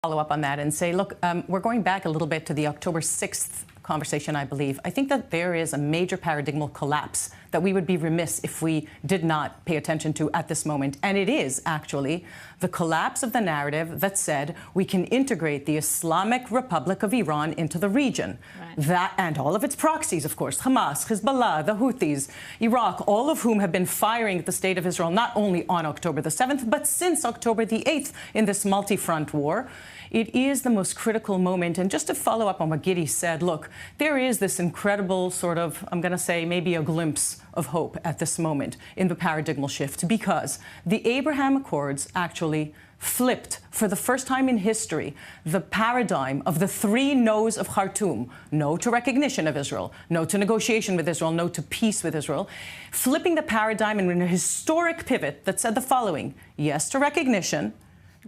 Follow up on that and say, look, we're going back a little bit to the October 6th conversation, I believe. I think that there is a major paradigmal collapse that we would be remiss if we did not pay attention to at this moment. And it is actually the collapse of the narrative that said we can integrate the Islamic Republic of Iran into the region. Right. That and all of its proxies, of course, Hamas, Hezbollah, the Houthis, Iraq, all of whom have been firing at the state of Israel not only on October the 7th, but since October the 8th in this multi-front war. It is the most critical moment. And just to follow up on what Giddy said, look, there is this incredible sort of, I'm going to say, maybe a glimpse of hope at this moment in the paradigmal shift, because the Abraham Accords actually flipped for the first time in history the paradigm of the three no's of Khartoum: no to recognition of Israel, no to negotiation with Israel, no to peace with Israel, flipping the paradigm in a historic pivot that said the following: yes to recognition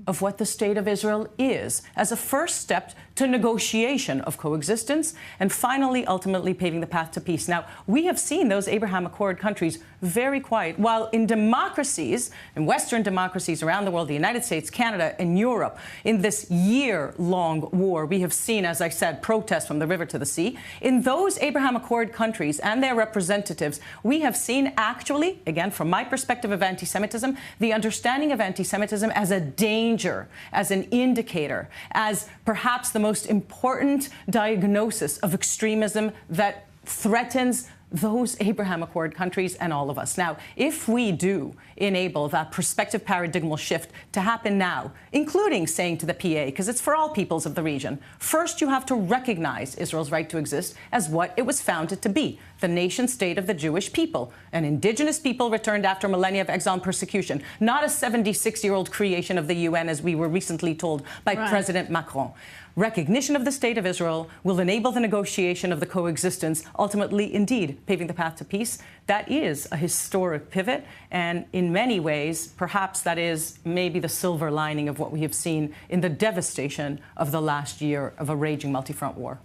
of what the state of Israel is as a first step to negotiation of coexistence, and finally, ultimately paving the path to peace. Now, we have seen those Abraham Accord countries very quiet, while in democracies, in Western democracies around the world, the United States, Canada, and Europe, in this year-long war, we have seen, as I said, protests from the river to the sea. In those Abraham Accord countries and their representatives, we have seen actually, again, from my perspective of anti-Semitism, the understanding of anti-Semitism as a danger, as an indicator, as perhaps the most important diagnosis of extremism that threatens those Abraham Accord countries and all of us. Now, if we do enable that prospective paradigmal shift to happen now, including saying to the PA, because it's for all peoples of the region, first you have to recognize Israel's right to exist as what it was founded to be, the nation state of the Jewish people, an indigenous people returned after millennia of exile and persecution, not a 76-year-old creation of the UN, as we were recently told by President Macron. Recognition of the state of Israel will enable the negotiation of the coexistence, ultimately, indeed, paving the path to peace. That is a historic pivot, and in many ways, perhaps that is maybe the silver lining of what we have seen in the devastation of the last year of a raging multi-front war.